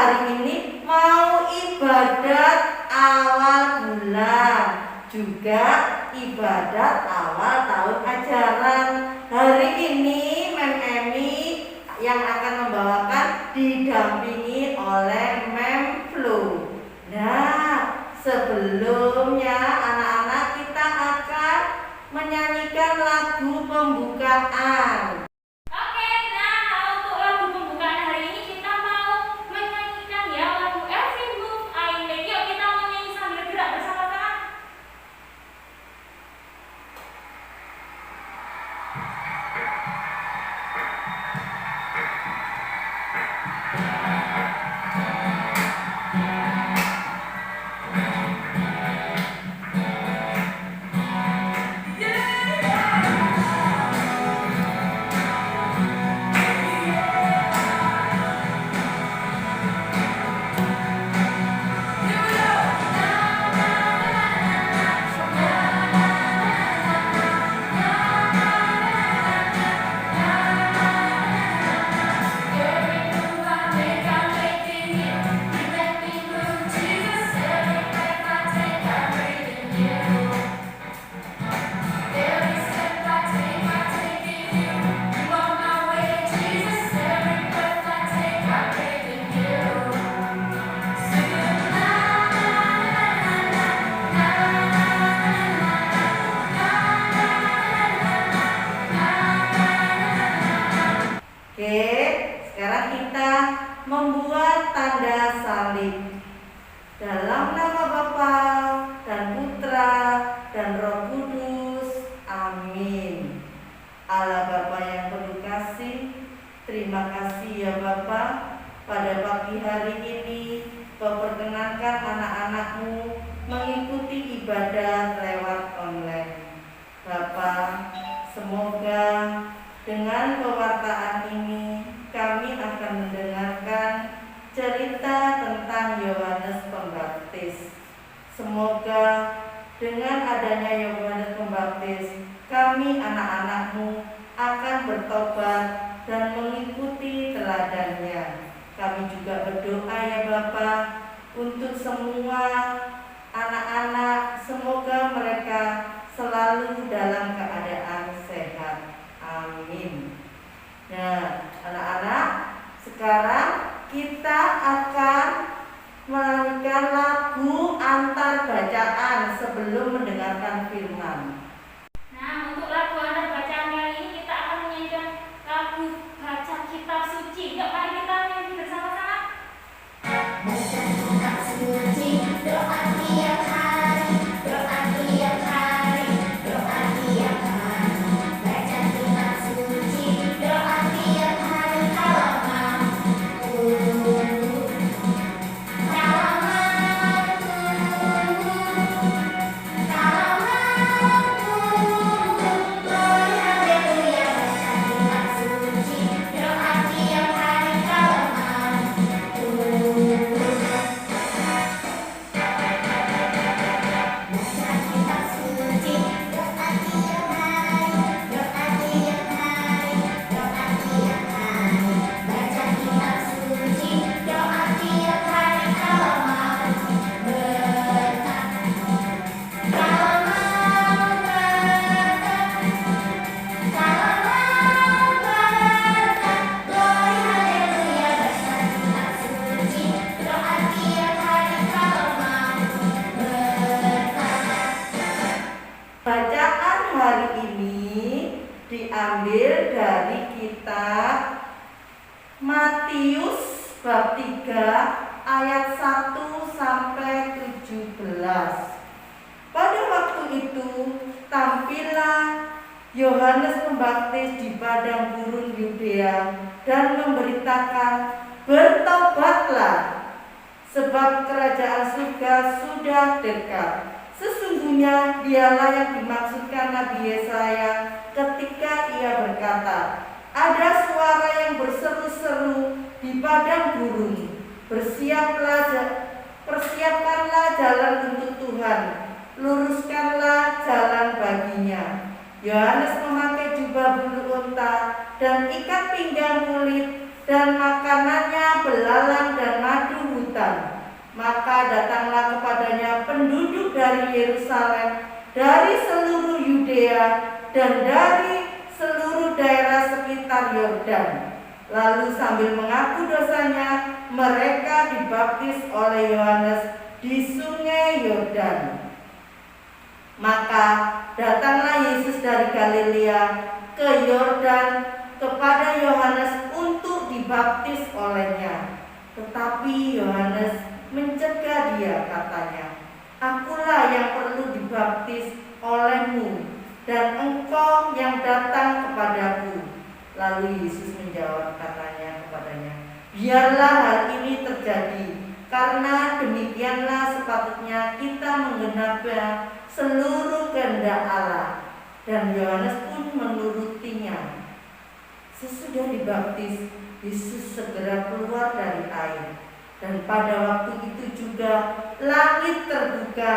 hari ini mau ibadat awal bulan, juga ibadat awal tahun ajaran. Hari ini Mem Emi yang akan membawakan didampingi oleh Mem Flu. Nah, sebelumnya anak-anak kita akan menyanyikan lagu pembukaan. Sekarang kita membuat tanda salib dalam nama Bapa dan Putra dan Roh Kudus. Amin. Allah Bapa yang penuh kasih, terima kasih ya Bapa, pada pagi hari ini Kau perkenankan anak-anak-Mu mengikuti ibadah lewat online. Bapa, semoga dengan pewartaan ini kami akan mendengarkan cerita tentang Yohanes Pembaptis. Semoga dengan adanya Yohanes Pembaptis, kami anak-anak-Mu akan bertobat dan mengikuti teladannya. Kami juga berdoa ya Bapa untuk semua anak-anak, semoga mereka selalu dalam keadaan sehat. Amin. Nah, anak-anak, sekarang kita akan menyanyikan lagu antar bacaan sebelum mendengarkan firman. Nah, untuk lagu antar bacaan kali ini kita akan menyanyikan lagu baca kitab suci. Yuk, mari kita nyanyi bersama-sama. Baca kitab suci, doa tiap hari, doa tiap hari, doa tiap hari. Baca kitab suci, doa tiap hari kalau mampu. Kalau mampu, kalau mampu. Glory haleluya, baca kitab suci, doa tiap hari kalau mampu. Baca kitab suci, doa tiap hari, doa tiap hari, doa tiap hari. Baca kitab suci, doa tiap hari kalau mau berkat. Kalau mau berkat, kalau mau berkat. Glory haleluya, baca kitab suci, doa tiap hari kalau mau berkat. Bacaan hari ini diambil dari kitab Matius bab 3 ayat 1 sampai 17. Pada waktu itu tampillah Yohanes Pembaptis di padang gurun Yudea dan memberitakan, "Bertobatlah, sebab kerajaan surga sudah dekat." Sesungguhnya dialah yang dimaksudkan Nabi Yesaya ketika ia berkata, "Ada suara yang berseru-seru di padang gurun, persiapkanlah jalan untuk Tuhan, luruskanlah jalan baginya." Yohanes memakai jubah bulu unta dan ikat pinggang kulit, dan makanannya belalang dan madu dari Yerusalem, dari seluruh Yudea, dan dari seluruh daerah sekitar Yordan. Lalu sambil mengaku dosanya, mereka dibaptis oleh Yohanes di sungai Yordan. Maka datanglah Yesus dari Galilea ke Yordan kepada Yohanes untuk dibaptis olehnya. Tetapi Yohanes mencegah dia, katanya, "Akulah yang perlu dibaptis olehmu, dan engkau yang datang kepadaku." Lalu Yesus menjawab, katanya kepadanya, "Biarlah hal ini terjadi, karena demikianlah sepatutnya kita menggenapi seluruh kehendak Allah." Dan Yohanes pun menurutinya. Sesudah dibaptis, Yesus segera keluar dari air. Dan pada waktu itu juga langit terbuka,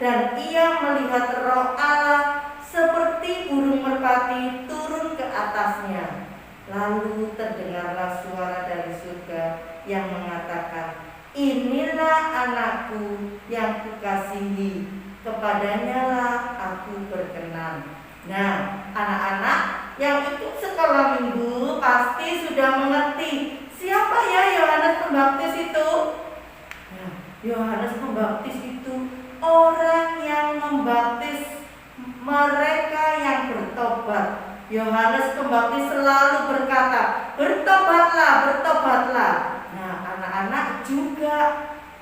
dan ia melihat Roh Allah seperti burung merpati turun ke atasnya. Lalu terdengarlah suara dari surga yang mengatakan, "Inilah anakku yang kukasihi, kepadanya lah aku berkenan." Nah, anak-anak yang ikut sekolah minggu pasti sudah mengerti siapa ya Yohanes Pembaptis itu. Nah, Yohanes Pembaptis itu orang yang membaptis mereka yang bertobat. Yohanes Pembaptis selalu berkata, "Bertobatlah, bertobatlah." Nah, anak-anak juga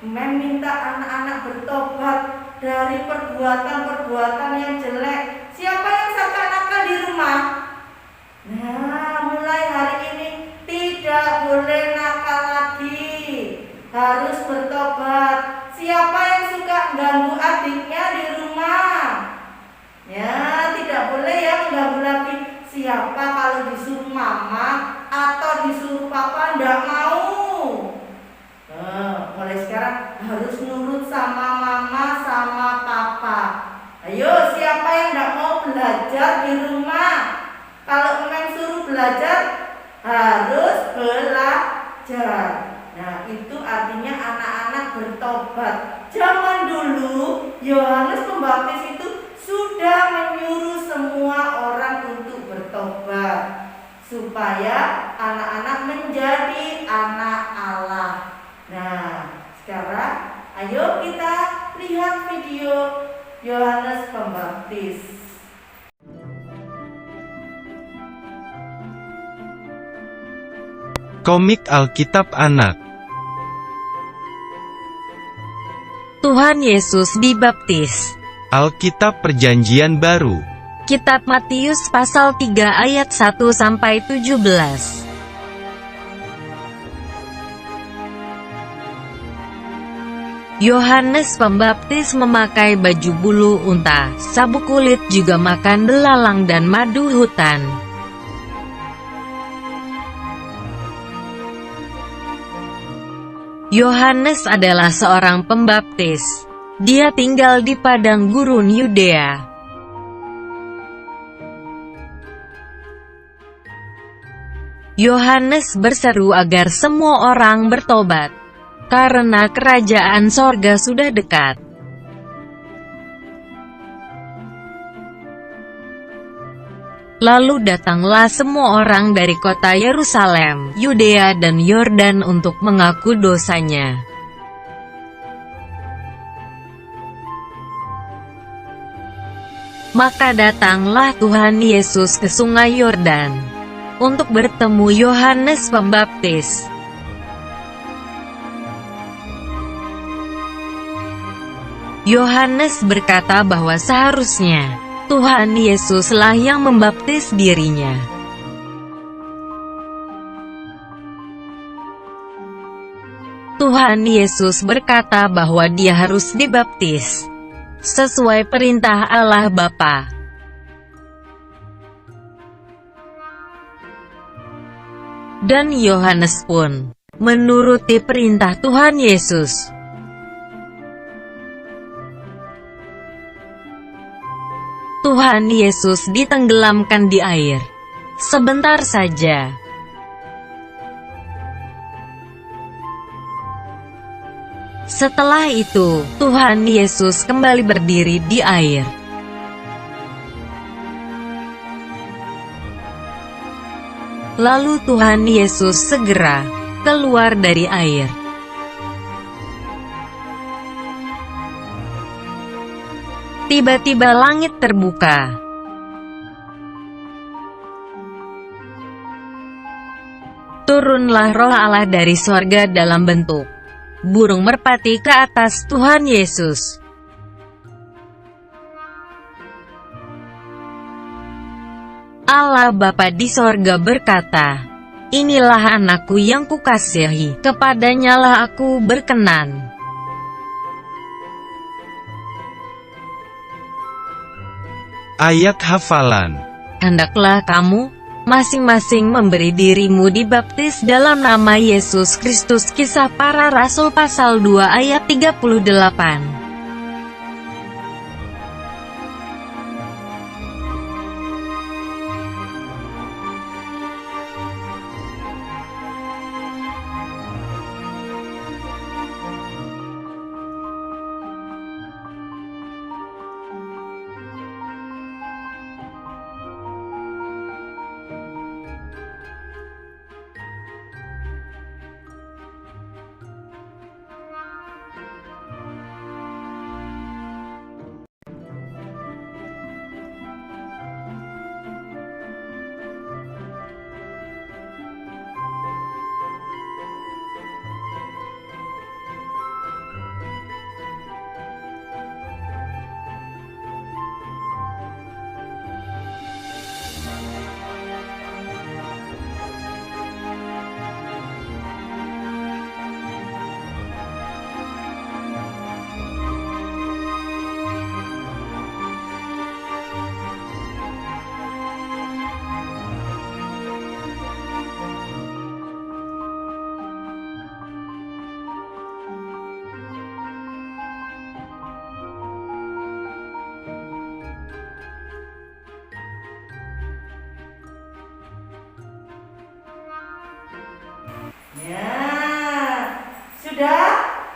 meminta anak-anak bertobat dari perbuatan-perbuatan yang jelek. Siapa yang suka nakal di rumah? Nah, mulai hari ini tidak boleh nakal lagi, harus bertobat. Siapa yang suka ganggu adiknya di rumah? Ya, tidak boleh ya mengganggu lagi. Siapa kalau disuruh mama atau disuruh papa ndak mau? Mulai sekarang harus nurut sama mama sama papa. Ayo, siapa yang ndak mau belajar di rumah? Kalau memang suruh belajar, harus belajar. Nah, itu artinya anak-anak bertobat. Zaman dulu, Yohanes Pembaptis itu sudah menyuruh semua orang untuk bertobat, supaya anak-anak menjadi anak Allah. Nah, sekarang ayo kita lihat video Yohanes Pembaptis. Komik Alkitab Anak. Tuhan Yesus dibaptis. Alkitab Perjanjian Baru. Kitab Matius pasal 3 ayat 1-17. Yohanes Pembaptis memakai baju bulu unta, sabuk kulit, juga makan belalang dan madu hutan. Yohanes adalah seorang pembaptis. Dia tinggal di padang gurun Yudea. Yohanes berseru agar semua orang bertobat, karena kerajaan sorga sudah dekat. Lalu datanglah semua orang dari kota Yerusalem, Yudea dan Yordan untuk mengaku dosanya. Maka datanglah Tuhan Yesus ke sungai Yordan untuk bertemu Yohanes Pembaptis. Yohanes berkata bahwa seharusnya Tuhan Yesuslah yang membaptis dirinya. Tuhan Yesus berkata bahwa dia harus dibaptis sesuai perintah Allah Bapa. Dan Yohanes pun menuruti perintah Tuhan Yesus. Tuhan Yesus ditenggelamkan di air. Sebentar saja. Setelah itu, Tuhan Yesus kembali berdiri di air. Lalu Tuhan Yesus segera keluar dari air. Tiba-tiba langit terbuka. Turunlah Roh Allah dari sorga dalam bentuk burung merpati ke atas Tuhan Yesus. Allah Bapa di sorga berkata, "Inilah anakku yang kukasihi, kepadanya lah aku berkenan." Ayat hafalan. Hendaklah kamu masing-masing memberi dirimu dibaptis dalam nama Yesus Kristus. Kisah Para Rasul pasal 2 ayat 38. Ya, sudah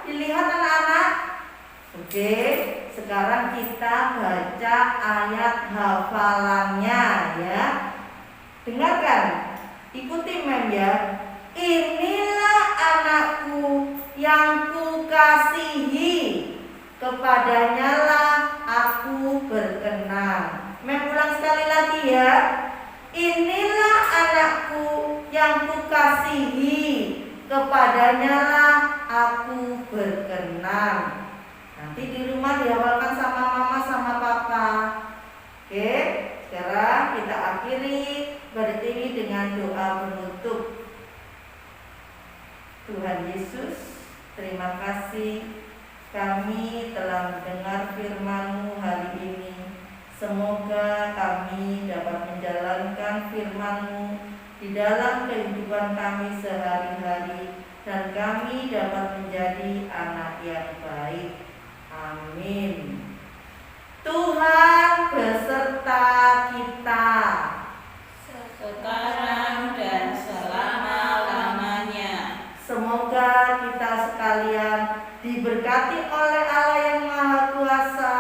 dilihat anak-anak? Oke, sekarang kita baca ayat hafalannya ya. Dengarkan, ikuti mem ya. Inilah anakku yang kukasihi, kepadanya lah aku berkenan. Mem ulang sekali lagi ya. Inilah anakku yang kukasihi, kepadanya lah aku berkenan. Nanti di rumah dihafalkan sama mama sama papa. Oke, sekarang kita akhiri ibadah ini dengan doa penutup. Tuhan Yesus, terima kasih kami telah mendengar firman-Mu hari ini. Semoga kami dapat menjalankan firman-Mu di dalam kehidupan kami sehari-hari, dan kami dapat menjadi anak yang baik. Amin. Tuhan beserta kita sekarang dan selama-lamanya. Semoga kita sekalian diberkati oleh Allah yang Maha Kuasa,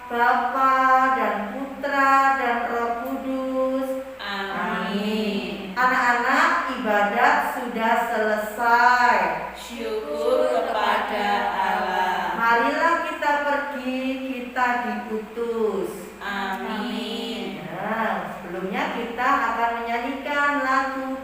Bapa dan Putra dan Roh Kudus. Amin. Anak-anak, ibadat sudah selesai. Syukur kepada Allah. Marilah kita pergi, kita diutus. Amin. Nah, sebelumnya kita akan menyanyikan lagu